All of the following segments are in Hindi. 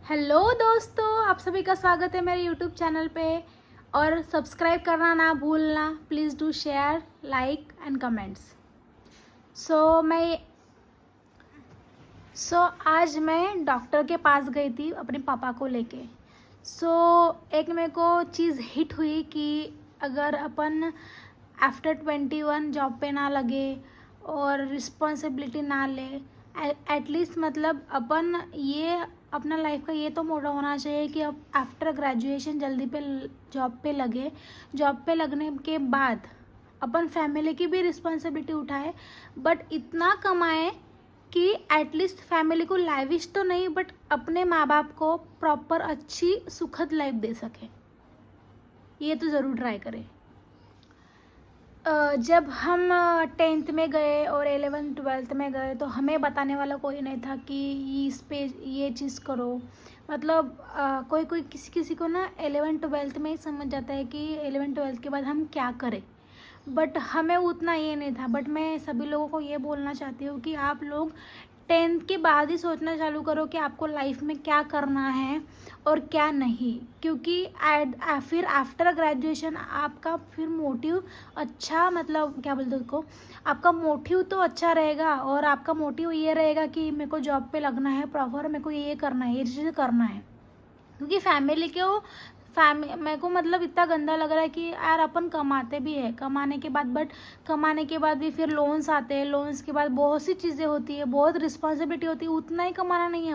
हेलो दोस्तों, आप सभी का स्वागत है मेरे यूट्यूब चैनल पे। और सब्सक्राइब करना ना भूलना। Please do share, like and comments. So आज मैं डॉक्टर के पास गई थी अपने पापा को लेके। एक मेरे को चीज़ हिट हुई कि अगर अपन आफ्टर 21 जॉब पे ना लगे और रिस्पॉन्सिबिलिटी ना ले, एटलीस्ट मतलब अपन ये अपना लाइफ का ये तो मोटो होना चाहिए कि अब आफ्टर ग्रेजुएशन जल्दी पे जॉब पे लगे। जॉब पे लगने के बाद अपन फैमिली की भी रिस्पॉन्सिबिलिटी उठाए, बट इतना कमाए कि एटलीस्ट फैमिली को लाइविश तो नहीं बट अपने माँ बाप को प्रॉपर अच्छी सुखद लाइफ दे सके। ये तो ज़रूर ट्राई करें। जब हम 10th में गए और 11th 12th में गए तो हमें बताने वाला कोई नहीं था कि इस पे ये चीज़ करो। मतलब कोई कोई किसी किसी को ना 11th 12th में ही समझ जाता है कि 11th 12th के बाद हम क्या करें, बट हमें उतना ये नहीं था। बट मैं सभी लोगों को ये बोलना चाहती हूँ कि आप लोग 10th के बाद ही सोचना चालू करो कि आपको लाइफ में क्या करना है और क्या नहीं, क्योंकि फिर आफ्टर ग्रेजुएशन आपका फिर मोटिव अच्छा, मतलब क्या बोलते उसको, आपका मोटिव तो अच्छा रहेगा। और आपका मोटिव ये रहेगा कि मेरे को जॉब पे लगना है प्रॉपर, मेरे को ये करना है, ये चीज़ करना है। क्योंकि मेरे को मतलब इतना गंदा लग रहा है कि यार अपन कमाते भी है, कमाने के बाद बट कमाने के बाद भी फिर लोन्स आते हैं, लोन्स के बाद बहुत सी चीज़ें होती है, बहुत रिस्पॉन्सिबिलिटी होती है। उतना ही कमाना नहीं है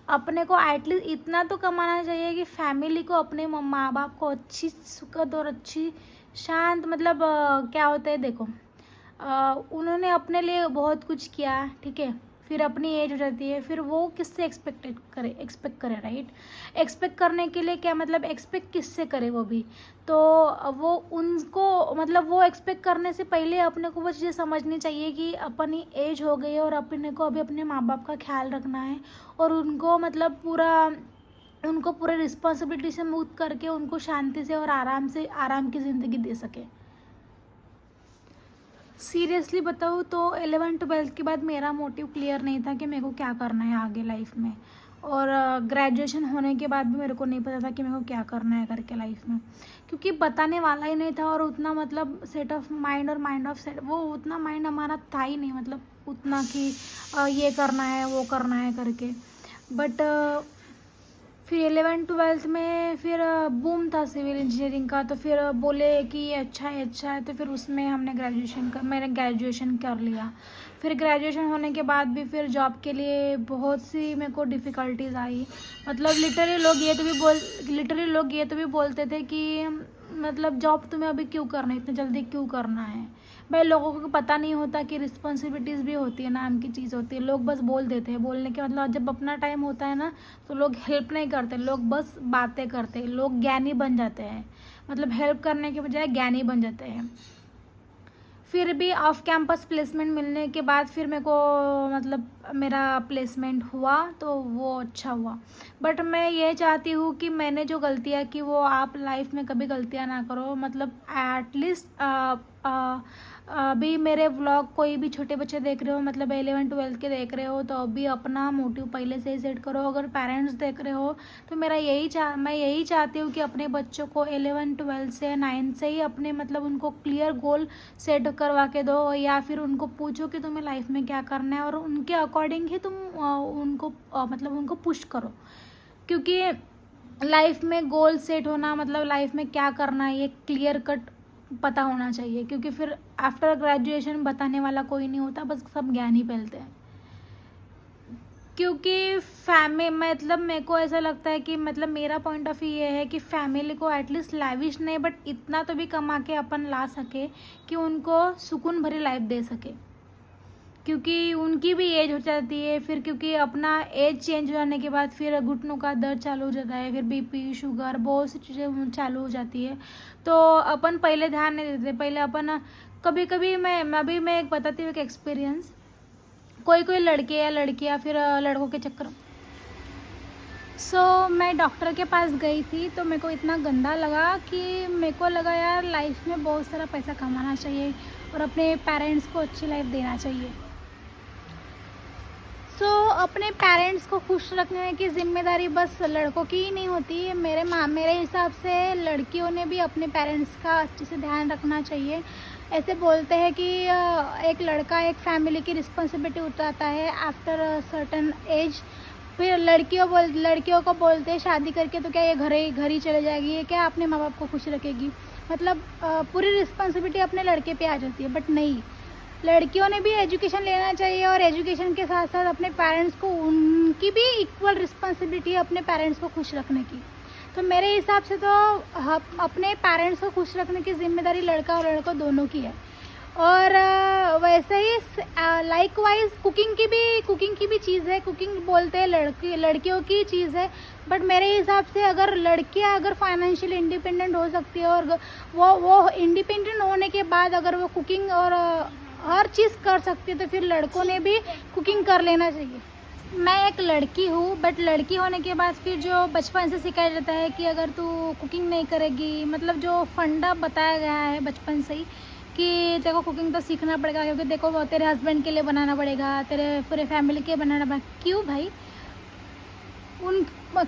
अपने को एटलीस्ट इतना तो कमाना चाहिए कि फैमिली को, अपने माँ बाप को अच्छी सुखद और अच्छी शांत, मतलब क्या होता है देखो, उन्होंने अपने लिए बहुत कुछ किया, ठीक है। फिर अपनी एज हो जाती है, फिर वो किससे एक्सपेक्ट करे, राइट। एक्सपेक्ट करने के लिए क्या मतलब, एक्सपेक्ट किससे करे वो भी, तो वो उनको मतलब वो एक्सपेक्ट करने से पहले अपने को वो चीज़ें समझनी चाहिए कि अपनी एज हो गई है और अपने को अभी अपने माँ बाप का ख्याल रखना है। और उनको मतलब उनको पूरे रिस्पॉन्सिबिलिटी से मुक्त करके उनको शांति से और आराम की ज़िंदगी दे सके। सीरियसली बताऊँ तो 11th 12th के बाद मेरा मोटिव क्लियर नहीं था कि मेरे को क्या करना है आगे लाइफ में। और ग्रेजुएशन होने के बाद भी मेरे को नहीं पता था कि मेरे को क्या करना है करके लाइफ में, क्योंकि बताने वाला ही नहीं था। और उतना मतलब सेट ऑफ माइंड और माइंड ऑफ सेट, वो उतना माइंड हमारा था ही नहीं, मतलब उतना कि ये करना है वो करना है करके। बट फिर 11th 12th में फिर बूम था सिविल इंजीनियरिंग का, तो फिर बोले कि ये अच्छा है, तो फिर उसमें मैंने ग्रेजुएशन कर लिया। फिर ग्रेजुएशन होने के बाद भी फिर जॉब के लिए बहुत सी मेरे को डिफ़िकल्टीज आई। मतलब लिटरली लोग ये तो भी बोलते थे कि मतलब जॉब तुम्हें अभी क्यों करना है, इतनी जल्दी क्यों करना है। भाई लोगों को पता नहीं होता कि रिस्पॉन्सिबिलिटीज़ भी होती है, नाम की चीज़ होती है। लोग बस बोल देते हैं, बोलने के मतलब जब अपना टाइम होता है ना तो लोग हेल्प नहीं करते, लोग बस बातें करते हैं। लोग ज्ञानी बन जाते हैं, मतलब हेल्प करने के बजाय ज्ञानी बन जाते हैं। फिर भी ऑफ कैंपस प्लेसमेंट मिलने के बाद फिर मेरे को मतलब मेरा प्लेसमेंट हुआ तो वो अच्छा हुआ। बट मैं ये चाहती हूँ कि मैंने जो गलतियाँ की वो आप लाइफ में कभी गलतियाँ ना करो। मतलब एटलीस्ट अभी मेरे व्लॉग कोई भी छोटे बच्चे देख रहे हो, मतलब 11th 12th के देख रहे हो, तो अभी अपना मोटिव पहले से ही सेट करो। अगर पेरेंट्स देख रहे हो तो मैं यही चाहती हूँ कि अपने बच्चों को 11th 12th से 9th से ही अपने मतलब उनको क्लियर गोल सेट करवा के दो, या फिर उनको पूछो कि तुम्हें लाइफ में क्या करना है और उनके अकॉर्डिंग ही तुम उनको मतलब उनको पुश करो। क्योंकि लाइफ में गोल सेट होना मतलब लाइफ में क्या करना है ये क्लियर कट पता होना चाहिए। क्योंकि फिर आफ्टर ग्रेजुएशन बताने वाला कोई नहीं होता, बस सब ज्ञान ही फैलते हैं। क्योंकि मतलब मेरे को ऐसा लगता है कि मतलब मेरा पॉइंट ऑफ व्यू ये है कि फैमिली को एटलीस्ट लाविश नहीं बट इतना तो भी कमा के अपन ला सके कि उनको सुकून भरी लाइफ दे सके। क्योंकि उनकी भी एज हो जाती है फिर, क्योंकि अपना एज चेंज हो जाने के बाद फिर घुटनों का दर्द चालू हो जाता है, फिर बीपी शुगर बहुत सी चीज़ें चालू हो जाती है। तो अपन पहले ध्यान नहीं देते। पहले अपन कभी कभी मैं एक बताती हूँ एक एक्सपीरियंस। कोई लड़के या लड़कियाँ फिर लड़कों के चक्कर। मैं डॉक्टर के पास गई थी तो मेरे को इतना गंदा लगा कि मेरे को लगा यार लाइफ में बहुत सारा पैसा कमाना चाहिए और अपने पेरेंट्स को अच्छी लाइफ देना चाहिए। अपने पेरेंट्स को खुश रखने की जिम्मेदारी बस लड़कों की ही नहीं होती है। मेरे हिसाब से लड़कियों ने भी अपने पेरेंट्स का अच्छे से ध्यान रखना चाहिए। ऐसे बोलते हैं कि एक लड़का एक फैमिली की रिस्पॉन्सिबिलिटी उठाता है आफ्टर सर्टन एज। फिर लड़कियों को बोलते हैं शादी करके तो क्या ये घर ही चले जाएगी, ये क्या अपने माँ बाप को खुश रखेगी। मतलब पूरी रिस्पॉन्सिबिलिटी अपने लड़के पे आ जाती है। बट नहीं, लड़कियों ने भी एजुकेशन लेना चाहिए और एजुकेशन के साथ साथ अपने पेरेंट्स को, उनकी भी इक्वल रिस्पॉन्सिबिलिटी है अपने पेरेंट्स को खुश रखने की। तो मेरे हिसाब से तो अपने पेरेंट्स को खुश रखने की जिम्मेदारी लड़का और लड़का दोनों की है। और वैसे ही लाइकवाइज कुकिंग की भी चीज़ है। कुकिंग बोलते हैं लड़कियों की चीज़ है। बट मेरे हिसाब से अगर लड़कियां अगर फाइनेंशियल इंडिपेंडेंट हो सकती है और वो इंडिपेंडेंट होने के बाद अगर वो कुकिंग और हर चीज़ कर सकती है तो फिर लड़कों ने भी कुकिंग कर लेना चाहिए। मैं एक लड़की हूँ, बट लड़की होने के बाद फिर जो बचपन से सिखाया जाता है कि अगर तू कुकिंग नहीं करेगी, मतलब जो फंडा बताया गया है बचपन से ही कि तेरे को कुकिंग तो सीखना पड़ेगा, क्योंकि देखो वो तेरे हस्बैंड के लिए बनाना पड़ेगा, तेरे पूरे फैमिली के बनाना पड़ेगा। क्यों भाई?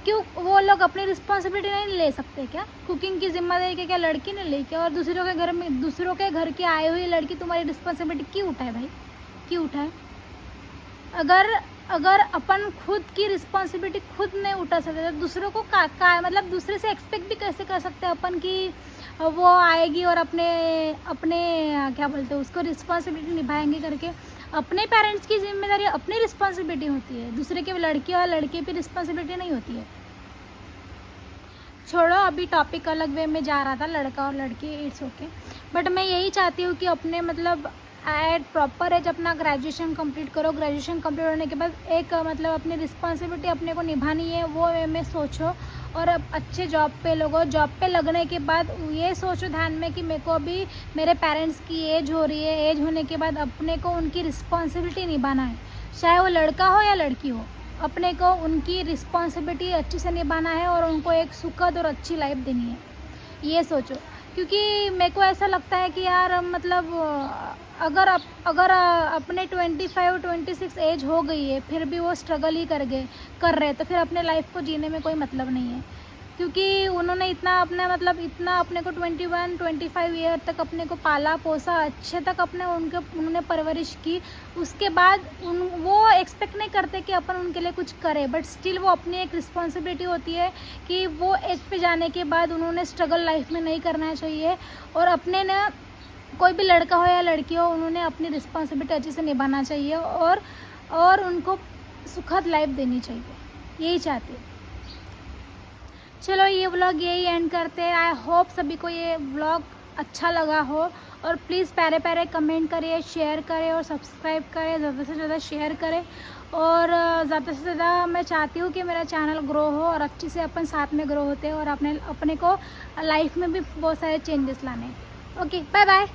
क्यों वो लोग अपनी रिस्पॉन्सिबिलिटी नहीं ले सकते क्या? कुकिंग की जिम्मेदारी क्या लड़की ने ली क्या? और दूसरों के घर की आई हुई लड़की तुम्हारी रिस्पॉन्सिबिलिटी क्यों उठाए भाई? क्यों उठाए? अगर अपन खुद की रिस्पॉन्सिबिलिटी खुद नहीं उठा सकते तो दूसरों को मतलब दूसरे से एक्सपेक्ट भी कैसे कर सकते हैं अपन कि वो आएगी और अपने क्या बोलते हैं उसको रिस्पॉन्सिबिलिटी निभाएंगे करके। अपने पेरेंट्स की जिम्मेदारी अपनी रिस्पॉन्सिबिलिटी होती है, दूसरे के लड़की और लड़के की रिस्पॉन्सिबिलिटी नहीं होती है। छोड़ो, अभी टॉपिक अलग वे में जा रहा था, लड़का और लड़की, इट्स ओके। बट मैं यही चाहती हूँ कि अपने मतलब एट प्रॉपर एज अपना ग्रेजुएशन कंप्लीट करो। ग्रेजुएशन कंप्लीट होने के बाद एक मतलब अपनी रिस्पॉन्सिबिलिटी अपने को निभानी है, वो वे में सोचो और अब अच्छे जॉब पे लगो। जॉब पे लगने के बाद ये सोचो ध्यान में कि मेरे को अभी मेरे पेरेंट्स की एज हो रही है, एज होने के बाद अपने को उनकी रिस्पॉन्सिबिलिटी निभाना है, चाहे वो लड़का हो या लड़की हो। अपने को उनकी रिस्पॉन्सिबिलिटी अच्छे से निभाना है और उनको एक सुखद और अच्छी लाइफ देनी है, ये सोचो। क्योंकि मेरे को ऐसा लगता है कि यार मतलब अगर अपने 25-26 एज हो गई है फिर भी वो स्ट्रगल ही कर रहे तो फिर अपने लाइफ को जीने में कोई मतलब नहीं है। क्योंकि उन्होंने इतना अपने को 21-25 ईयर तक अपने को पाला पोसा, अच्छे तक उन्होंने परवरिश की। उसके बाद वो एक्सपेक्ट नहीं करते कि अपन उनके लिए कुछ करें, बट स्टिल वो अपनी एक रिस्पॉन्सिबिलिटी होती है कि वो एज पे जाने के बाद उन्होंने स्ट्रगल लाइफ में नहीं करना चाहिए। और अपने ने कोई भी लड़का हो या लड़की हो, उन्होंने अपनी रिस्पॉन्सिबिलिटी अच्छे से निभाना चाहिए और उनको सुखद लाइफ देनी चाहिए, यही चाहती हूँ। चलो, ये व्लॉग यही एंड करते हैं। आई होप सभी को ये व्लॉग अच्छा लगा हो और प्लीज़ प्यारे प्यारे कमेंट करिए, शेयर करें और सब्सक्राइब करें, ज़्यादा से ज़्यादा शेयर करें। और ज़्यादा से ज़्यादा मैं चाहती हूँ कि मेरा चैनल ग्रो हो और अच्छे से अपन साथ में ग्रो होते हैं और अपने को लाइफ में भी बहुत सारे चेंजेस लाने। Okay, bye bye.